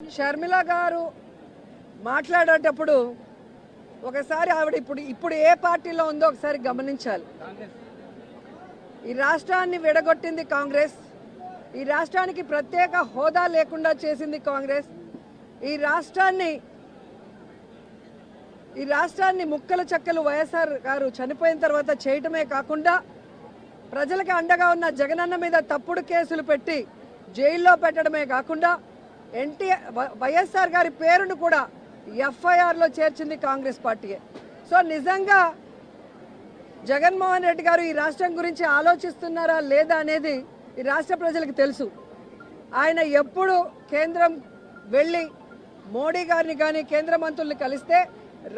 షర్మిల గారు మాట్లాడేటప్పుడు ఒకసారి ఆవిడ ఇప్పుడు ఏ పార్టీలో ఉందో ఒకసారి గమనించాలి. ఈ రాష్ట్రాన్ని విడగొట్టింది కాంగ్రెస్. ఈ రాష్ట్రానికి ప్రత్యేక హోదా లేకుండా చేసింది కాంగ్రెస్. ఈ రాష్ట్రాన్ని ముక్కలు చెక్కలు వైఎస్ఆర్ గారు చనిపోయిన తర్వాత చేయటమే కాకుండా ప్రజలకు అండగా ఉన్న జగనన్న మీద తప్పుడు కేసులు పెట్టి జైల్లో పెట్టడమే కాకుండా వైఎస్ఆర్ గారి పేరును కూడా ఎఫ్ఐఆర్లో చేర్చింది కాంగ్రెస్ పార్టీయే. సో నిజంగా జగన్మోహన్ రెడ్డి గారు ఈ రాష్ట్రం గురించి ఆలోచిస్తున్నారా లేదా అనేది ఈ రాష్ట్ర ప్రజలకు తెలుసు. ఆయన ఎప్పుడు కేంద్రం వెళ్ళి మోడీ గారిని కానీ కేంద్ర మంత్రుల్ని కలిస్తే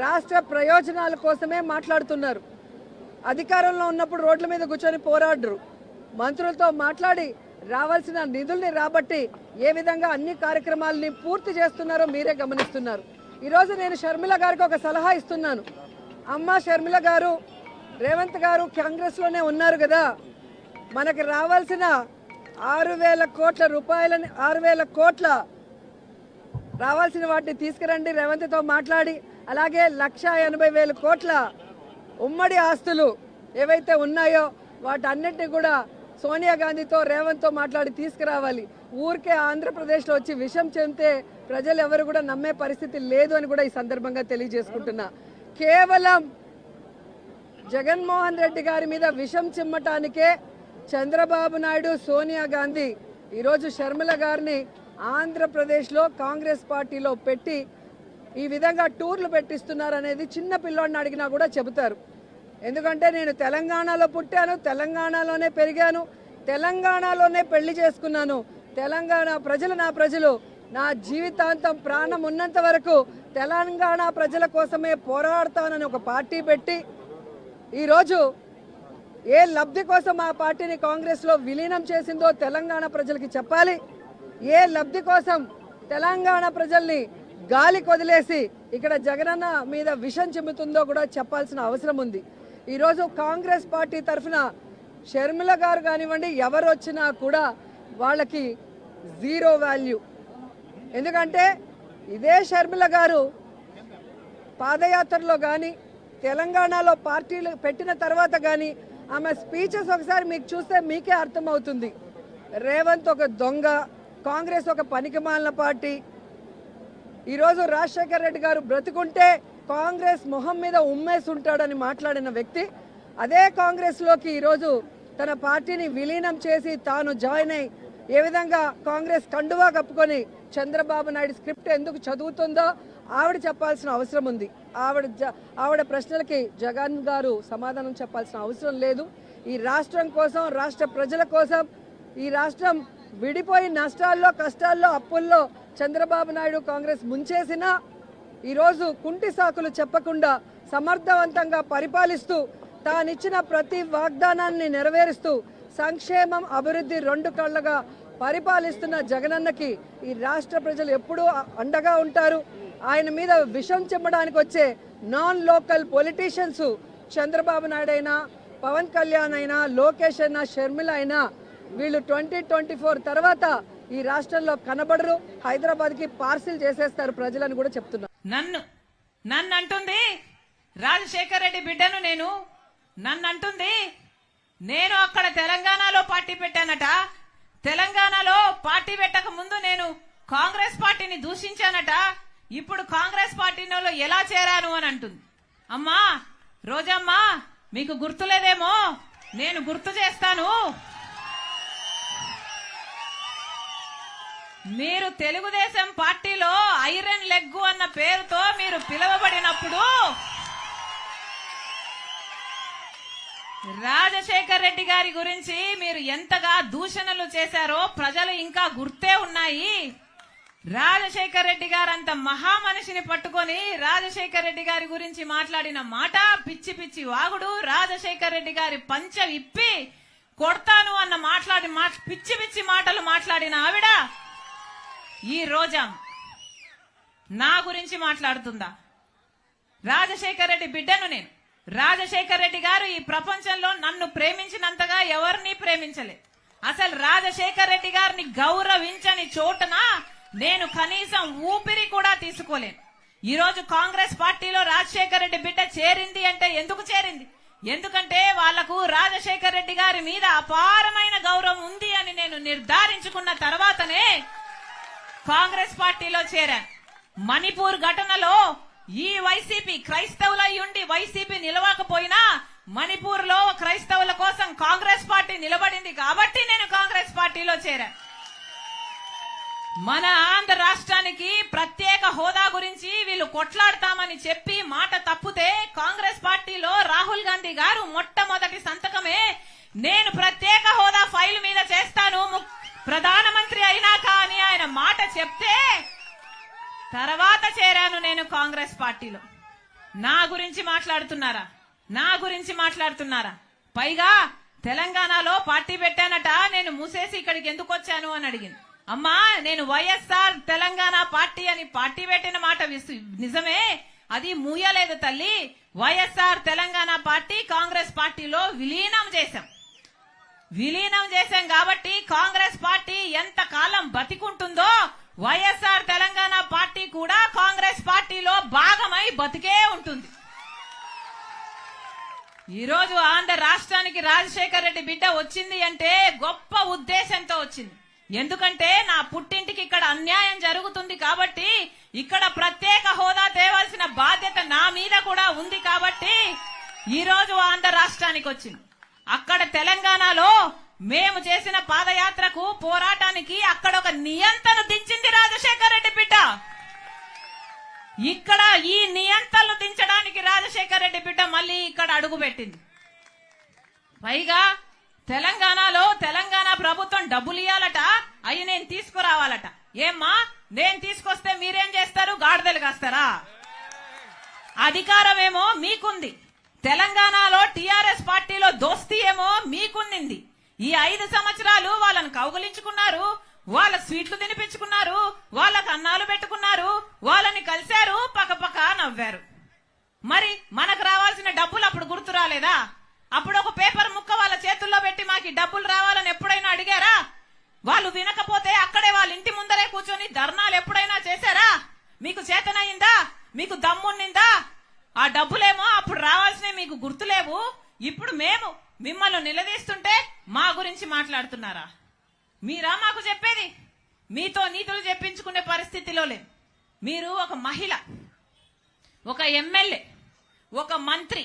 రాష్ట్ర ప్రయోజనాల కోసమే మాట్లాడుతున్నారు. అధికారంలో ఉన్నప్పుడు రోడ్ల మీద కూర్చొని పోరాడరు. మంత్రులతో మాట్లాడి రావాల్సిన నిధుల్ని రాబట్టి ఏ విధంగా అన్ని కార్యక్రమాలని పూర్తి చేస్తున్నారో మీరే గమనిస్తున్నారు. ఈరోజు నేను షర్మిల గారికి ఒక సలహా ఇస్తున్నాను. అమ్మ షర్మిల గారు, రేవంత్ గారు కాంగ్రెస్లోనే ఉన్నారు కదా, మనకి రావాల్సిన 6,000 కోట్ల రూపాయలని 6,000 కోట్ల రావాల్సిన వాటిని తీసుకురండి రేవంత్తో మాట్లాడి. అలాగే 1,80,000 కోట్ల ఉమ్మడి ఆస్తులు ఏవైతే ఉన్నాయో వాటన్నిటిని కూడా సోనియా గాంధీతో రేవంత్తో మాట్లాడి తీసుకురావాలి. ఊరికే ఆంధ్రప్రదేశ్లో వచ్చి విషం చెందితే ప్రజలు ఎవరు కూడా నమ్మే పరిస్థితి లేదు అని కూడా ఈ సందర్భంగా తెలియజేసుకుంటున్నా. కేవలం జగన్మోహన్ రెడ్డి గారి మీద విషం చిమ్మటానికే చంద్రబాబు నాయుడు, సోనియా గాంధీ ఈరోజు షర్మిల గారిని ఆంధ్రప్రదేశ్లో కాంగ్రెస్ పార్టీలో పెట్టి ఈ విధంగా టూర్లు పెట్టిస్తున్నారనేది చిన్న పిల్లోడిని అడిగినా కూడా చెబుతారు. ఎందుకంటే నేను తెలంగాణలో పుట్టాను, తెలంగాణలోనే పెరిగాను, తెలంగాణలోనే పెళ్లి చేసుకున్నాను. తెలంగాణ ప్రజలు నా ప్రజలు. నా జీవితాంతం ప్రాణం ఉన్నంత వరకు తెలంగాణ ప్రజల కోసమే పోరాడతానని ఒక పార్టీ పెట్టి ఈరోజు ఏ లబ్ధి కోసం ఆ పార్టీని కాంగ్రెస్లో విలీనం చేసిందో తెలంగాణ ప్రజలకి చెప్పాలి. ఏ లబ్ధి కోసం తెలంగాణ ప్రజల్ని గాలి కొదిలేసి ఇక్కడ జగనన్న మీద విషం చిమ్ముతుందో కూడా చెప్పాల్సిన అవసరం ఉంది. ఈరోజు కాంగ్రెస్ పార్టీ తరఫున షర్మిల గారు కానివ్వండి, ఎవరు వచ్చినా కూడా వాళ్ళకి జీరో వాల్యూ. ఎందుకంటే ఇదే షర్మిల గారు పాదయాత్రలో కానీ తెలంగాణలో పార్టీలు పెట్టిన తర్వాత కానీ ఆమె స్పీచెస్ ఒకసారి మీకు చూస్తే మీకే అర్థమవుతుంది. రేవంత్ ఒక దొంగ, కాంగ్రెస్ ఒక పనికిమాలిన పార్టీ. ఈరోజు రాజశేఖర్ రెడ్డి గారు బ్రతుకుంటే కాంగ్రెస్ మొహం మీద ఉమ్మేసి ఉంటాడని మాట్లాడిన వ్యక్తి అదే కాంగ్రెస్లోకి ఈరోజు తన పార్టీని విలీనం చేసి తాను జాయిన్ అయి ఏ విధంగా కాంగ్రెస్ కండువా కప్పుకొని చంద్రబాబు నాయుడు స్క్రిప్ట్ ఎందుకు చదువుతుందో ఆవిడ చెప్పాల్సిన అవసరం ఉంది. ఆవిడ ప్రశ్నలకి జగన్ గారు సమాధానం చెప్పాల్సిన అవసరం లేదు. ఈ రాష్ట్రం కోసం, రాష్ట్ర ప్రజల కోసం, ఈ రాష్ట్రం విడిపోయి నష్టాల్లో, కష్టాల్లో, అప్పుల్లో చంద్రబాబు నాయుడు కాంగ్రెస్ ముంచేసినా ఈరోజు కుంటి సాకులు చెప్పకుండా సమర్థవంతంగా పరిపాలిస్తూ తానిచ్చిన ప్రతి వాగ్దానాన్ని నెరవేరుస్తూ సంక్షేమం, అభివృద్ధి రెండు కళ్ళగా పరిపాలిస్తున్న జగనన్నకి ఈ రాష్ట్ర ప్రజలు ఎప్పుడూ అండగా ఉంటారు. ఆయన మీద విషం చిమ్మడానికి వచ్చే non local politicians Chandrababu Naidu అయినా, పవన్ కళ్యాణ్ అయినా, లోకేష్ అయినా, షర్మిల అయినా వీళ్ళు 2024 తర్వాత ఈ రాష్ట్రంలో కనబడరు. హైదరాబాద్కి పార్సిల్ చేసేస్తారు ప్రజలని కూడా చెప్తున్నారు. నన్ను అంటుంది రాజశేఖర్ రెడ్డి బిడ్డను నన్ను అంటుంది నేను అక్కడ తెలంగాణలో పార్టీ పెట్టానట, తెలంగాణలో పార్టీ పెట్టక ముందు నేను కాంగ్రెస్ పార్టీని దూషించానట, ఇప్పుడు కాంగ్రెస్ పార్టీలో ఎలా చేరాను అని అంటుంది. అమ్మా రోజమ్మా, మీకు గుర్తులేదేమో, నేను గుర్తు చేస్తాను. మీరు తెలుగుదేశం పార్టీలో ఐరన్ లెగ్ అన్న పేరుతో మీరు పిలువబడినప్పుడు రాజశేఖర్ రెడ్డి గారి గురించి మీరు ఎంతగా దూషణలు చేశారో ప్రజలు ఇంకా గుర్తే ఉన్నాయి. రాజశేఖర్ రెడ్డి గారు అంత మహామనిషిని పట్టుకొని రాజశేఖర్ రెడ్డి గారి గురించి మాట్లాడిన మాట పిచ్చి పిచ్చి వాగుడు. రాజశేఖర్ రెడ్డి గారి పంచ విప్పి కొడతాను అన్న పిచ్చి పిచ్చి మాటలు మాట్లాడిన ఆవిడ ఈ రోజా నా గురించి మాట్లాడుతుందా? రాజశేఖర్ రెడ్డి బిడ్డను నేను. రాజశేఖర్ రెడ్డి గారు ఈ ప్రపంచంలో నన్ను ప్రేమించినంతగా ఎవరిని ప్రేమించలే. అసలు రాజశేఖర్ రెడ్డి గారిని గౌరవించని చోటన నేను కనీసం ఊపిరి కూడా తీసుకోలేను. ఈ రోజు కాంగ్రెస్ పార్టీలో రాజశేఖర రెడ్డి బిడ్డ చేరింది అంటే ఎందుకు చేరింది? ఎందుకంటే వాళ్లకు రాజశేఖర రెడ్డి గారి మీద అపారమైన గౌరవం ఉంది అని నేను నిర్ధారించుకున్న తర్వాతనే కాంగ్రెస్ పార్టీలో చేరాను. మణిపూర్ ఘటనలో ఈ వైసీపీ క్రైస్తవులై ఉండి వైసీపీ నిలవకపోయినా మణిపూర్ లో క్రైస్తవుల కోసం కాంగ్రెస్ పార్టీ నిలబడింది కాబట్టి నేను కాంగ్రెస్ పార్టీలో చేరాను. మన ఆంధ్ర రాష్ట్రానికి ప్రత్యేక హోదా గురించి వీళ్ళు కొట్లాడతామని చెప్పి మాట తప్పితే కాంగ్రెస్ పార్టీలో రాహుల్ గాంధీ గారు మొట్టమొదటి సంతకమే నేను ప్రత్యేక హోదా ఫైల్ మీద చేస్తాను ప్రధానమంత్రి అయినాక అని ఆయన మాట చెప్తే తర్వాత చేరాను నేను కాంగ్రెస్ పార్టీలో. నా గురించి మాట్లాడుతున్నారా? పైగా తెలంగాణలో పార్టీ పెట్టానట, నేను మూసేసి ఇక్కడికి ఎందుకు వచ్చాను అని అడిగింది. అమ్మా, నేను వైఎస్ఆర్ తెలంగాణ పార్టీ అని పార్టీ పెట్టిన మాట నిజమే, అది మూయలేదు తల్లి. వైఎస్ఆర్ తెలంగాణ పార్టీ కాంగ్రెస్ పార్టీలో విలీనం చేశాం కాబట్టి కాంగ్రెస్ పార్టీ ఎంత కాలం బతికుంటుందో వైఎస్ఆర్ తెలంగాణ పార్టీ కూడా కాంగ్రెస్ పార్టీలో భాగమై బతికే ఉంటుంది. ఈ రోజు ఆంధ్ర రాష్ట్రానికి రాజశేఖర రెడ్డి బిడ్డ వచ్చింది అంటే గొప్ప ఉద్దేశంతో వచ్చింది. ఎందుకంటే నా పుట్టింటికి ఇక్కడ అన్యాయం జరుగుతుంది కాబట్టి ఇక్కడ ప్రత్యేక హోదా తేవాల్సిన బాధ్యత నా మీద కూడా ఉంది కాబట్టి ఈ రోజు ఆంధ్ర రాష్ట్రానికి వచ్చింది. అక్కడ తెలంగాణలో మేము చేసిన పాదయాత్రకు పోరాటానికి అక్కడ ఒక నియంతను దించింది రాజశేఖర రెడ్డి బిడ్డ. ఇక్కడ ఈ నియంతలను దించడానికి రాజశేఖర రెడ్డి బిడ్డ మళ్ళీ ఇక్కడ అడుగు పెట్టింది. పైగా తెలంగాణలో తెలంగాణ ప్రభుత్వం డబ్బులు ఇవ్వాలట, అవి నేను తీసుకురావాలట. ఏమ్మా, నేను తీసుకొస్తే మీరేం చేస్తారు? గాడిదలు కాస్తారా? అధికారం ఏమో మీకుంది, తెలంగాణలో టీఆర్ఎస్ పార్టీలో దోస్తీ ఏమో మీకుంది. ఈ 5 సంవత్సరాలు వాళ్ళని కౌగులించుకున్నారు, వాళ్ళ స్వీట్లు తినిపించుకున్నారు, వాళ్ళకు అన్నాలు పెట్టుకున్నారు, వాళ్ళని కలిశారు, పక్కపక్క నవ్వారు. మరి మనకు రావాల్సిన డబ్బులు అప్పుడు గుర్తు రాలేదా? అప్పుడు ఒక పేపర్ ముక్క వాళ్ళ చేతుల్లో పెట్టి మాకు డబ్బులు రావాలని ఎప్పుడైనా అడిగారా? వాళ్ళు వినకపోతే అక్కడే వాళ్ళ ఇంటి ముందరే కూర్చొని ధర్నాలు ఎప్పుడైనా చేశారా? మీకు చేతనయిందా? మీకు దమ్మున్నిందా? ఆ డబ్బులేమో అప్పుడు రావాల్సినవి మీకు గుర్తులేవు. ఇప్పుడు మేము మిమ్మల్ని నిలదీస్తుంటే మా గురించి మాట్లాడుతున్నారా? మీరా మాకు చెప్పేది? మీతో నీతులు చెప్పించుకునే పరిస్థితిలో లేదు. మీరు ఒక మహిళ, ఒక ఎమ్మెల్యే, ఒక మంత్రి,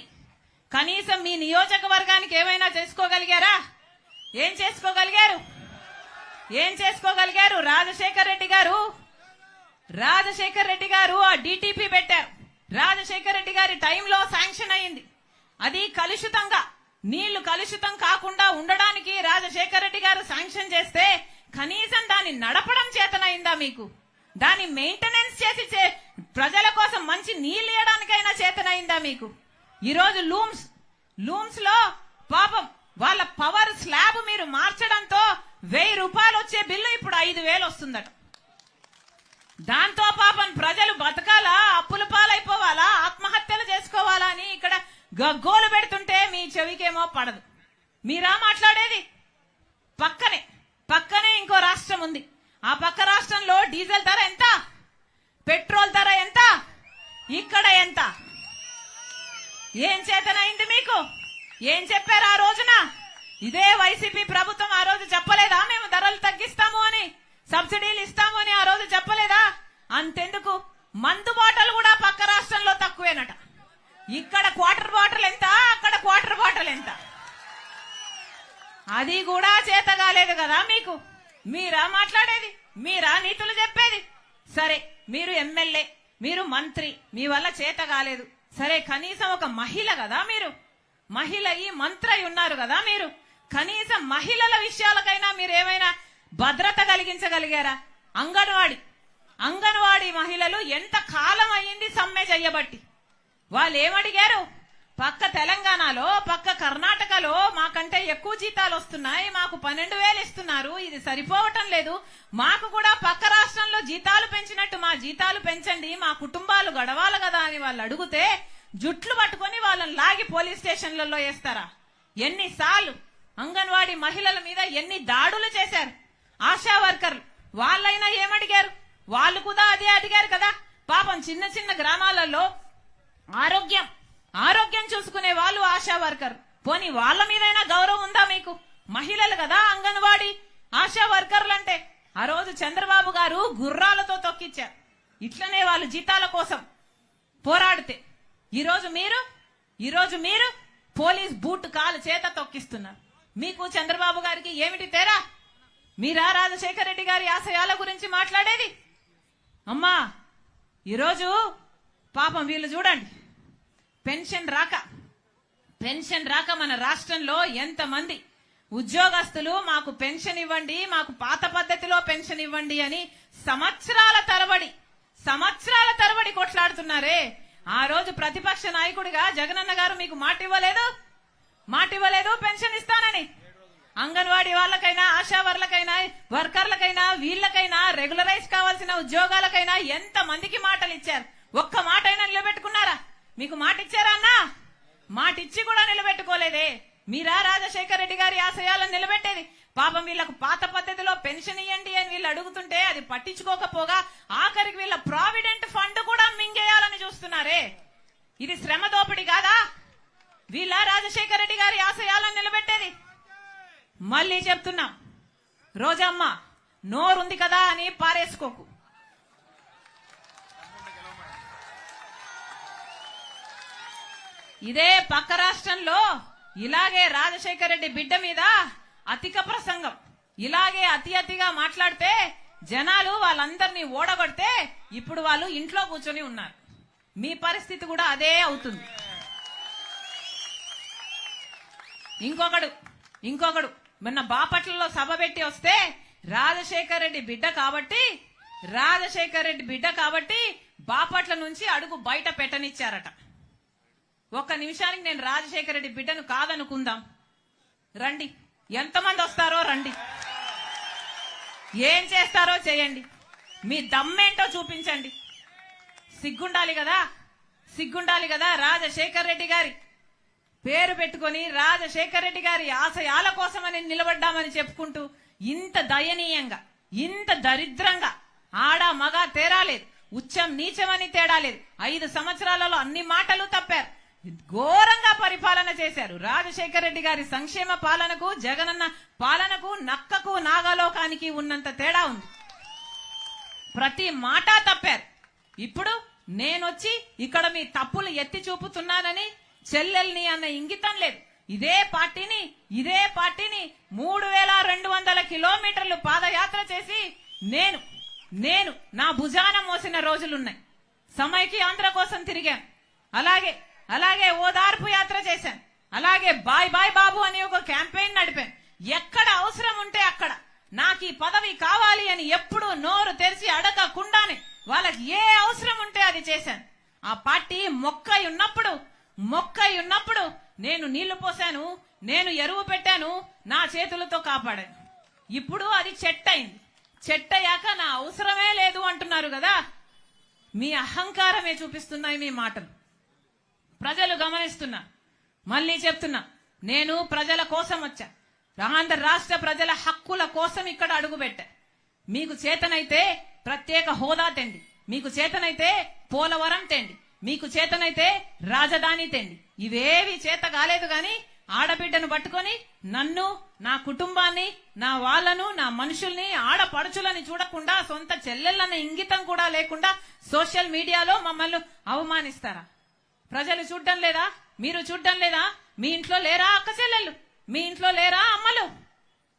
కనీసం మీ నియోజకవర్గానికి ఏమైనా చేసుకోగలిగారా? ఏం చేసుకోగలిగారు? రాజశేఖర్ రెడ్డి గారు ఆ డిటిపి పెట్టారు. రాజశేఖర్ రెడ్డి గారి టైంలో శాంక్షన్ అయింది. అది కలుషితంగా, నీళ్లు కలుషితం కాకుండా ఉండడానికి రాజశేఖర్ రెడ్డి గారు శాంక్షన్ చేస్తే కనీసం దాన్ని నడపడం చేతనైందా మీకు? దాన్ని మెయింటెనెన్స్ చేసి ప్రజల కోసం మంచి నీళ్లు ఇవ్వడానికైనా చేతనైందా మీకు? ఈరోజు లూమ్స్ లో పాపం వాళ్ళ పవర్ స్లాబ్ మీరు మార్చడంతో 1000 రూపాయలు వచ్చే బిల్లు ఇప్పుడు 5000 వస్తుందట. దాంతో పాపం ప్రజలు బతకాలా, అప్పుల పాలైపోవాలా, ఆత్మహత్యలు చేసుకోవాలా అని ఇక్కడ గగ్గోలు పెడుతుంటే మీ చెవికేమో పడదు. మీరా మాట్లాడేది? పక్కనే ఇంకో రాష్ట్రం ఉంది. ఆ పక్క రాష్ట్రంలో డీజిల్ ధర ఎంత, పెట్రోల్ ధర ఎంత, ఇక్కడ ఎంత? ఏం చేతనైంది మీకు? ఏం చెప్పారు ఆ రోజున? ఇదే వైసీపీ ప్రభుత్వం ఆ రోజు చెప్పలేదా మేము ధరలు తగ్గిస్తాము అని, సబ్సిడీలు ఇస్తాము అని? ఆ రోజు చెప్పలేదా? అంతెందుకు, మందు బాటలు కూడా పక్క రాష్ట్రంలో తక్కువేనట. ఇక్కడ క్వార్టర్ బాటిల్ ఎంత, అక్కడ క్వార్టర్ బాటిల్ ఎంత? అది కూడా చేత కాలేదు కదా మీకు? మీరా మాట్లాడేది? మీరా నీతులు చెప్పేది? సరే, మీరు ఎమ్మెల్యే, మీరు మంత్రి, మీ వల్ల చేత కాలేదు. సరే, కనీసం ఒక మహిళ కదా మీరు, మహిళ ఈ మంత్రి ఉన్నారు కదా మీరు, కనీసం మహిళల విషయాలకైనా మీరు ఏమైనా భద్రత కలిగించగలిగారా? అంగన్వాడీ మహిళలు ఎంత కాలం అయ్యింది సమ్మె చెయ్యబట్టి. వాళ్ళు ఏమడిగారు? పక్క తెలంగాణలో, పక్క కర్ణాటకలో మాకంటే ఎక్కువ జీతాలు వస్తున్నాయి, మాకు 12,000 ఇస్తున్నారు, ఇది సరిపోవటం లేదు, మాకు కూడా పక్క రాష్ట్రంలో జీతాలు పెంచినట్టు మా జీతాలు పెంచండి, మా కుటుంబాలు గడవాలి కదా అని వాళ్ళు అడిగితే జుట్లు పట్టుకొని వాళ్ళని లాగి పోలీస్ స్టేషన్లలో వేస్తారా? ఎన్నిసార్లు అంగన్వాడీ మహిళల మీద ఎన్ని దాడులు చేశారు ఆశా వర్కర్లు. వాళ్ళైనా ఏమడిగారు? వాళ్ళు కూడా అదే అడిగారు కదా. పాపం చిన్న చిన్న గ్రామాలలో ఆరోగ్యం చూసుకునే వాళ్ళు ఆశా వర్కర్. పోనీ వాళ్ళ మీదైనా గౌరవం ఉందా మీకు? మహిళలు కదా అంగన్వాడీ ఆశా వర్కర్లు అంటే. ఆ రోజు చంద్రబాబు గారు గుర్రాలతో తొక్కిచ్చారు. ఇట్లనే వాళ్ళు జీతాల కోసం పోరాడితే ఈరోజు మీరు పోలీస్ బూట్ కాలు చేత తొక్కిస్తున్నారు. మీకు చంద్రబాబు గారికి ఏమిటి తేడా? మీరా రాజశేఖర రెడ్డి గారి ఆశయాల గురించి మాట్లాడేది? అమ్మా, ఈరోజు పాపం వీళ్ళు చూడండి, పెన్షన్ రాక మన రాష్ట్రంలో ఎంతమంది ఉద్యోగస్తులు మాకు పెన్షన్ ఇవ్వండి, మాకు పాత పద్ధతిలో పెన్షన్ ఇవ్వండి అని సంవత్సరాల తరబడి కొట్లాడుతున్నారే. ఆ రోజు ప్రతిపక్ష నాయకుడిగా జగనన్న గారు మీకు మాట ఇవ్వలేదు పెన్షన్ ఇస్తానని. అంగన్వాడీ వాళ్ళకైనా, ఆశా వర్కర్లకైనా, వీళ్ళకైనా, రెగ్యులరైజ్ కావాల్సిన ఉద్యోగాలకైనా ఎంత మందికి మాటలు ఇచ్చారు. ఒక్క మాట అయినా నిలబెట్టుకున్నారా? మీకు మాట ఇచ్చారా అన్నా? మాట ఇచ్చి కూడా నిలబెట్టుకోలేదే. మీరా రాజశేఖర రెడ్డి గారి ఆశయాలను నిలబెట్టేది? పాపం వీళ్ళకు పాత పద్ధతిలో పెన్షన్ ఇవ్వండి అని వీళ్ళు అడుగుతుంటే అది పట్టించుకోకపోగా ఆఖరికి వీళ్ళ ప్రావిడెంట్ ఫండ్ కూడా మింగేయాలని చూస్తున్నారే. ఇది శ్రమ దోపిడీ కాదా? వీళ్ళ రాజశేఖర రెడ్డి గారి ఆశయాలను నిలబెట్టేది? మళ్ళీ చెప్తున్నా, రోజమ్మ నోరుంది కదా అని పారేసుకోకు. ఇదే పక్క రాష్ట్రంలో ఇలాగే రాజశేఖర రెడ్డి బిడ్డ మీద అధిక ప్రసంగం, ఇలాగే అతిగా మాట్లాడితే జనాలు వాళ్ళందరినీ ఓడగొడితే ఇప్పుడు వాళ్ళు ఇంట్లో కూర్చొని ఉన్నారు. మీ పరిస్థితి కూడా అదే అవుతుంది. ఇంకొకడు మొన్న బాపట్లలో సభ పెట్టి వస్తే రాజశేఖర రెడ్డి బిడ్డ కాబట్టి బాపట్ల నుంచి అడుగు బయట పెట్టనిచ్చారట. ఒక్క నిమిషానికి నేను రాజశేఖర రెడ్డి బిడ్డను కాదనుకుందాం. రండి, ఎంతమంది వస్తారో రండి, ఏం చేస్తారో చేయండి, మీ దమ్మేంటో చూపించండి. సిగ్గుండాలి కదా రాజశేఖర రెడ్డి గారి పేరు పెట్టుకొని రాజశేఖర రెడ్డి గారి ఆశయాల కోసమని నిలబడ్డామని చెప్పుకుంటూ ఇంత దయనీయంగా, ఇంత దరిద్రంగా, ఆడ మగ తేడా లేదు, ఉచ్చం నీచమని తేడా లేదు, 5 సంవత్సరాలలో అన్ని మాటలు తప్పారు, ఘోరంగా పరిపాలన చేశారు. రాజశేఖర రెడ్డి గారి సంక్షేమ పాలనకు, జగనన్న పాలనకు, నక్కకు నాగలోకానికి ఉన్నంత తేడా ఉంది. ప్రతి మాట తప్పారు. ఇప్పుడు నేనొచ్చి ఇక్కడ మీ తప్పులు ఎత్తి చూపుతున్నానని చెల్లెల్ని అన్న ఇంగితం లేదు. ఇదే పార్టీని 3200 కిలోమీటర్లు పాదయాత్ర చేసి నేను నా భుజాన మోసిన రోజులున్నాయి. సమైకి ఆంధ్ర కోసం తిరిగాను, అలాగే ఓదార్పు యాత్ర చేశాను, అలాగే బాయ్ బాయ్ బాబు అని ఒక క్యాంపెయిన్ నడిపాను. ఎక్కడ అవసరం ఉంటే అక్కడ నాకు ఈ పదవి కావాలి అని ఎప్పుడు నోరు తెరిచి అడగకుండానే వాళ్ళకి ఏ అవసరం ఉంటే అది చేశాను. ఆ పార్టీ మొక్కై ఉన్నప్పుడు నేను నీళ్లు పోసాను, నేను ఎరువు పెట్టాను, నా చేతులతో కాపాడాను. ఇప్పుడు అది చెట్టయింది. చెట్టయ్యాక నా అవసరమే లేదు అంటున్నారు కదా. మీ అహంకారమే చూపిస్తున్నాయి మీ మాటలు. ప్రజలు గమనిస్తున్నా. మళ్ళీ చెప్తున్నా, నేను ప్రజల కోసం వచ్చా. ఆంధ్ర రాష్ట్ర ప్రజల హక్కుల కోసం ఇక్కడ అడుగుపెట్టా. మీకు చేతనైతే ప్రత్యేక హోదా తెండి, మీకు చేతనైతే పోలవరం తెండి, మీకు చేతనైతే రాజధాని తెండి. ఇవేవి చేత కాలేదు గాని ఆడబిడ్డను పట్టుకొని నన్ను, నా కుటుంబాన్ని, నా వాళ్ళను, నా మనుషుల్ని, ఆడపడుచులని చూడకుండా, సొంత చెల్లెళ్ళన్న ఇంగితం కూడా లేకుండా సోషల్ మీడియాలో మమ్మల్ని అవమానిస్తారా? ప్రజలు చూడ్డం లేదా? మీరు చూడ్డం లేదా? మీ ఇంట్లో లేరా అక్క చెల్లెళ్ళు? మీ ఇంట్లో లేరా అమ్మలు?